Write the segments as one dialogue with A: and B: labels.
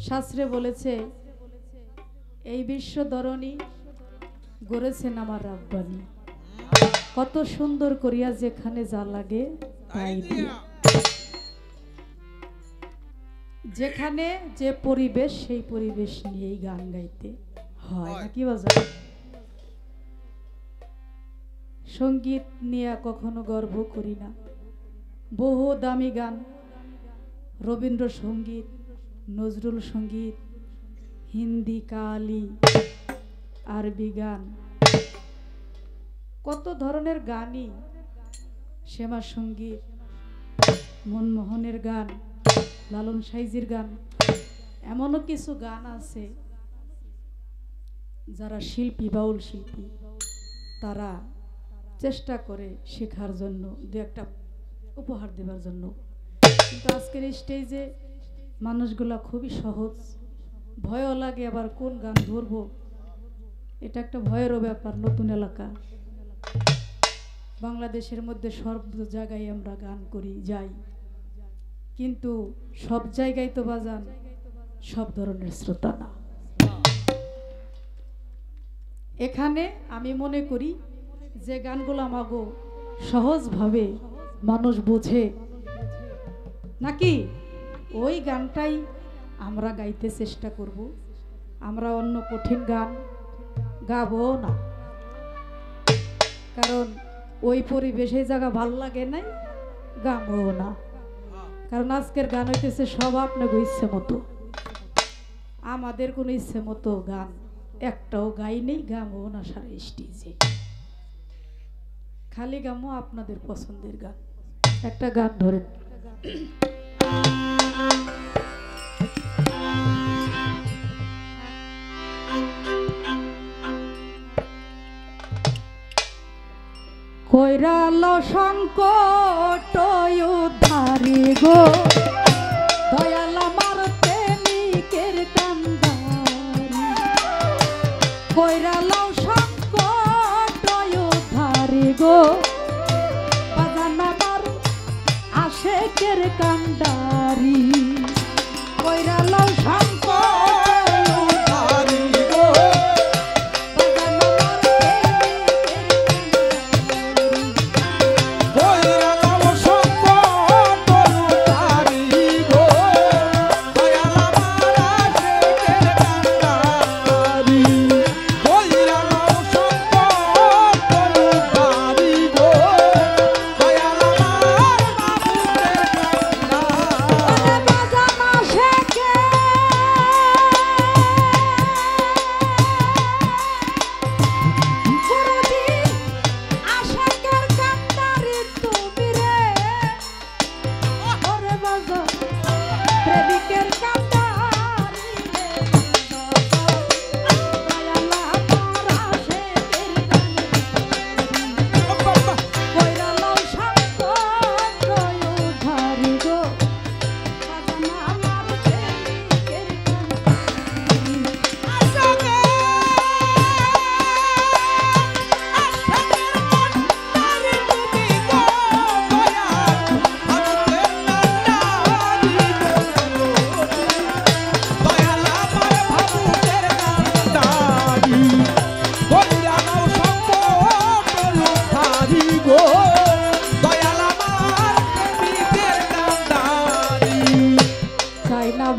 A: শাস্ত্রে বলেছে এই বিশ্ব ধরণী গড়েছেন আমার রাব্বানী, কত সুন্দর করিয়া যেখানে যা লাগে তাই দিয়া। যেখানে যে পরিবেশ সেই পরিবেশ নিয়েই গান গাইতে হয় নাকি বাজার। সঙ্গীত নিয়ে কখনো গর্ব করি না। বহু দামি গান, রবীন্দ্রসঙ্গীত, নজরুল সঙ্গীত, হিন্দি, কালি, আরবি গান, কত ধরনের গানই, শ্যামা সঙ্গীত, মনমোহনের গান, লালন সাইজির গান, এমনও কিছু গান আছে যারা শিল্পী, বাউল শিল্পী, তারা চেষ্টা করে শেখার জন্য, দু একটা উপহার দেবার জন্য। কিন্তু আজকের স্টেজে মানুষগুলা খুবই সহজ, ভয়ও লাগে, আবার কোন গান ধরবো এটা একটা ভয়েরও ব্যাপার। নতুন এলাকা, বাংলাদেশের মধ্যে সব জায়গায় আমরা গান করি যাই, কিন্তু সব জায়গায় তো বাজান সব ধরনের শ্রোতা না। এখানে আমি মনে করি যে গানগুলো আমাগো সহজভাবে মানুষ বোঝে নাকি, ওই গানটাই আমরা গাইতে চেষ্টা করব। আমরা অন্য কঠিন গান গাবো না, কারণ ওই পরিবেশে জায়গা ভাল লাগে নাই, গাবো না। কারণ আজকের গান হইতেছে সব আপনাকে ইচ্ছে মতো, আমাদের কোনো ইচ্ছে মতো গান একটাও গাই নেই, গামো না সারা স্টেজে। খালি গামো আপনাদের পছন্দের গান। একটা গান ধরেন। কইরাল সংকট উদ্ধারি গো দয়াল আমার প্রেমিকের কান্দারি। কইরাল সংকট উদ্ধারি গো বাজান আমার আশেকের কান্দারি। কইরাল সংকট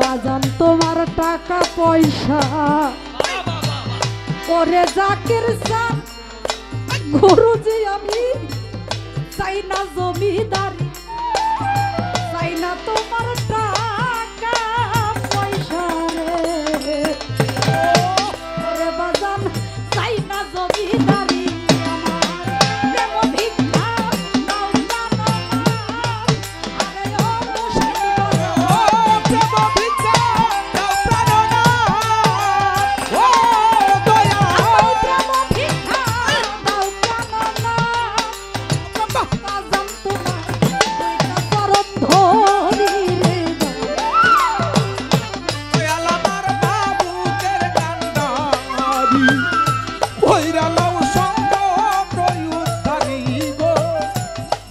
A: বাজান তোমার টাকা পয়সা ওরে জাকির জান গুরুজি, আমি চাই না জমিদারি, চাই না তোমার টাকা পয়সা রে ওরে বাজান, চাই না জমিদারি।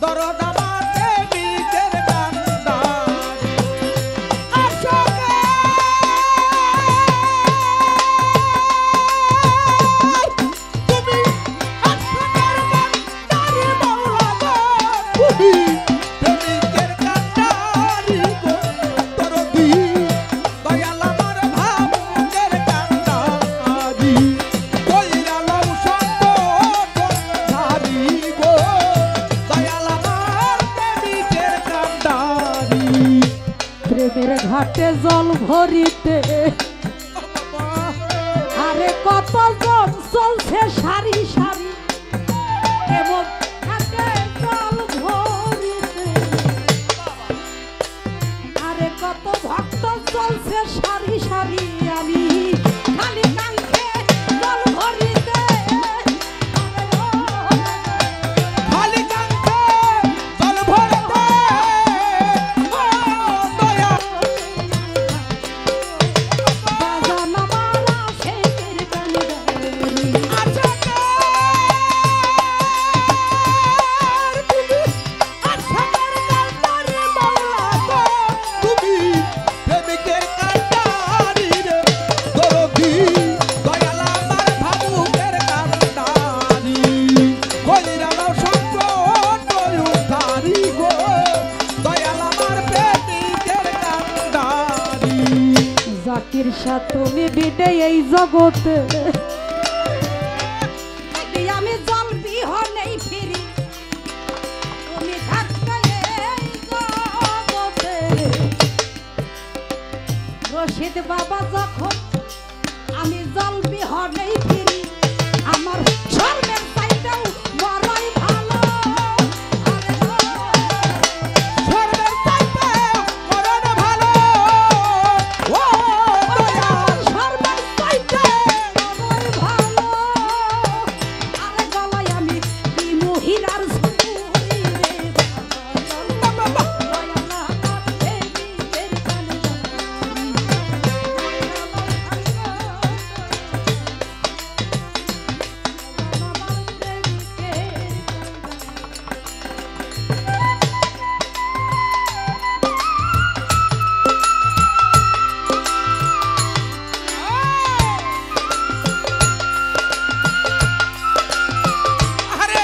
B: দরদ আমার প্রেমিকের কান্দারি। আশা দয়াল আমার ভাবুকের কান্ডারি কইরা লও সঙ্গ ধারি গো দয়াল আমার প্রেমিকের কান্ডারি
A: প্রেমের ঘাটে জল ভরিতে আরে কত জন চলছে সারি সারি এবং ঘাটে জল ভরিতে আরে কত ভক্ত চলছে সারি সারি আমি খালি কাঙ্ক্ষে জল ভরিতে
B: খালি কাঙ্ক্ষে জল ভরিতে ও দয়া
A: বাজান আমার আশেকের কান্ডারি
B: তুমি প্রেমিকের কান্ডারি রে দরদি দয়াল আমার ভাবুকের কান্ডারি কইরা লও সঙ্গ ধারি গো দয়াল আমার প্রেমিকের কান্ডারি
A: জাকির শাহ তুমি বিদে এই জগতে আমি জল বিহনেই ফিরি তুমি থাকতে এই জগতে রশিদ বাবা যখন আমি জল বিহনেই ফিরি আমার স্বর্ণের চাইতেও বড়ই ভালো আরে ও
B: স্বর্গের চাইতে মরণ ভালো ও দয়াল
A: সর্বের চাইতে বড়ই ভালো আরে গলায় আমি দিমু হীরার ঝুড়ি রে বাবা দয়াল আমার প্রেমিকের কান্ডারি আমার প্রেমিকের কান্ডারি
B: আরে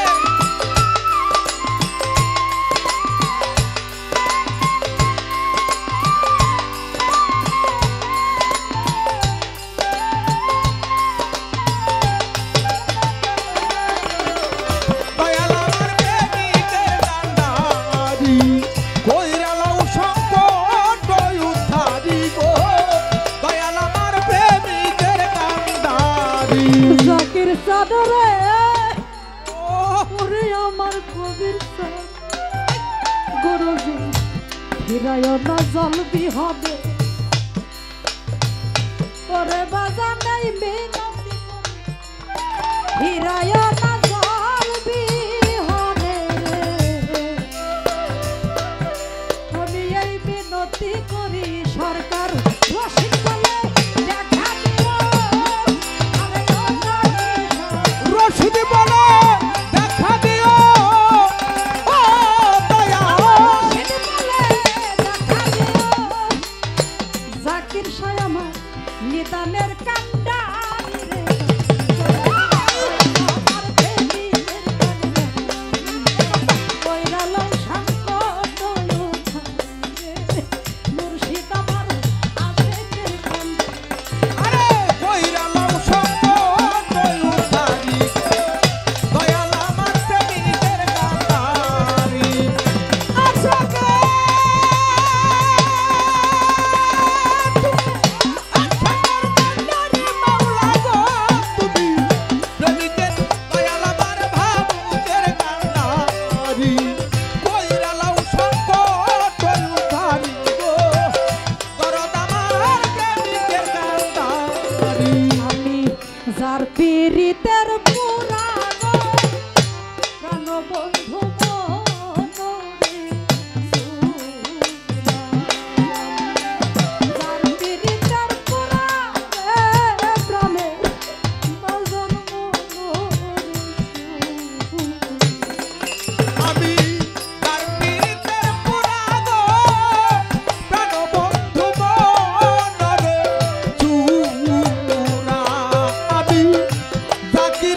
B: দয়াল আমার প্রেমিকের কান্ডারি কইরা লও সঙ্গ ধারি গো দয়াল আমার প্রেমিকের কান্ডারি
A: জাকির চাদরে
B: ও
A: ওরে আমার কবির গুরুজি ফিরায় না জল বিহবে ওরে বাজা নাই মিনতি ফিরায় না জল বিহবে আমি এই মিনতি করি সরকার রশিদ বলে দেখা দিও আরে ও জাকির
B: রশিদ বলে দেখা দিও ও দয়াল
A: জাকির শাহ আমার নিদানের কান্ডারি রে আমার প্রেমিকের কান্ডারি কইরা লও সংকট উঠারে মুর্শিদ আমার আশেকের কান্ডারি
B: আরে কইরা লও সঙ্গ ধারি দয়াল আমার প্রেমিকের কান্ডারি আশাকে কান্ডারি মাওলা গো তুমি প্রেমিকের দয়াল আমার ভাবুকের কান্ডারি কইরা লও সঙ্গ ধারি গো দরদ আমার প্রেমিকের কান্ডারি
A: আমি যার পীড়িতের পুরানো প্রাণ বন্ধু মনোরে যার পীড়িতের পুরানো প্রাণে বাজন
B: আমি তার পীড়িতের পুরানো প্রাণবন্ধু মনরে চূড়া আমি জাকির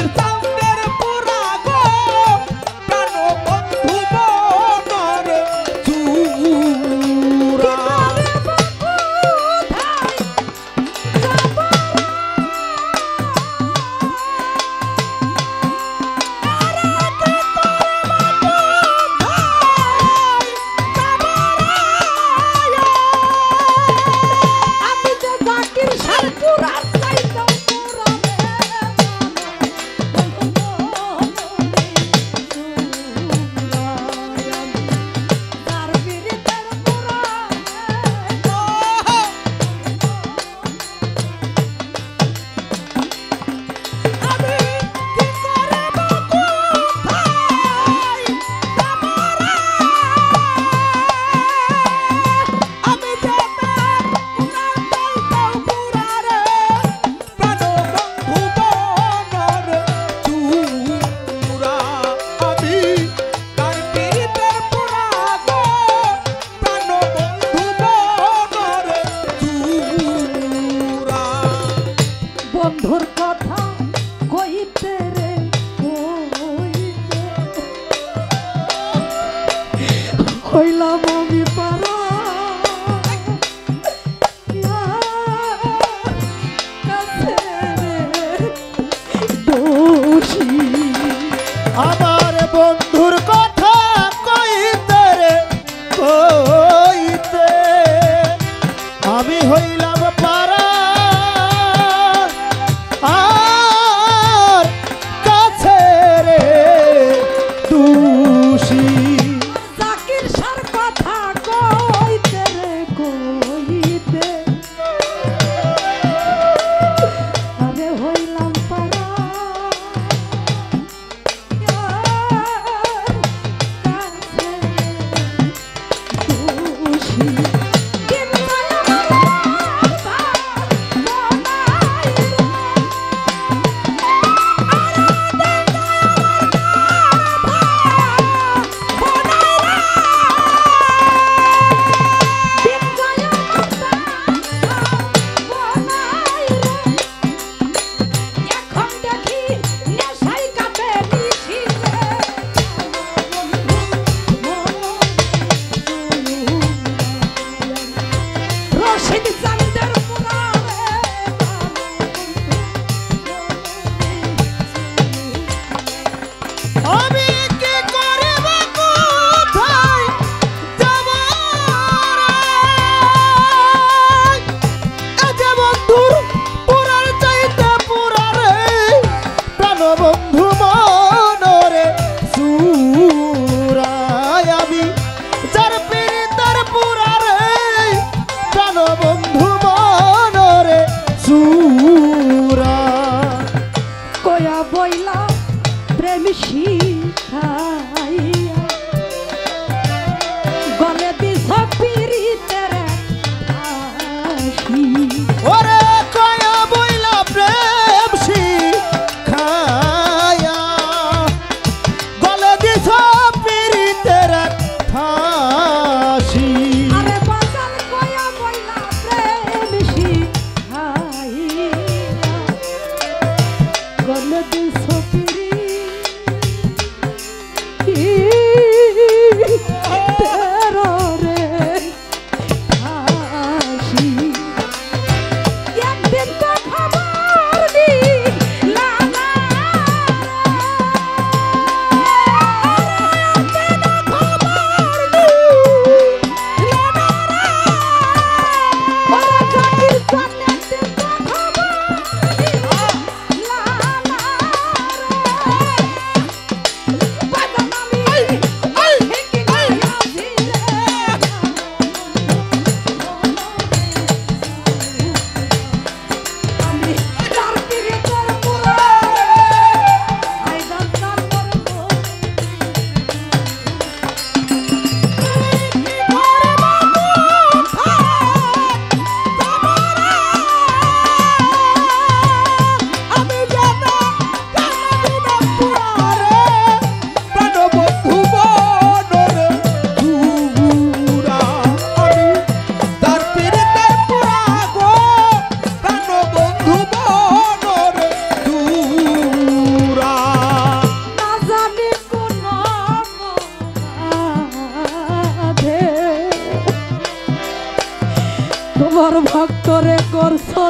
C: আমি হইলাম পারা আর কাছে রে দোষী
A: জাকির সার কথা কইতে রে কইতে আমি হইলাম পারা কাছে দোষী
C: আমি কি করিব কোথায় যাব রে যে বন্ধুর পুরার চাইতে পুরারে প্রাণ বন্ধু মনরে সুরায় আমি যার পীড়িতের পুরারে প্রাণ বন্ধু মনরে সুরা
A: কয়া বইলা প্রেম শিখাইয়া গলে দিছ পীড়িতের ফাঁসি
C: ওরে কয়া বইলা প্রেম শিখায়া গলে দিছ পীড়িতের ফাঁসি
A: আরে বাজান কয়া বইলা প্রেম শিখাইয়া গলে দিছ তোমার ভক্তরে করছো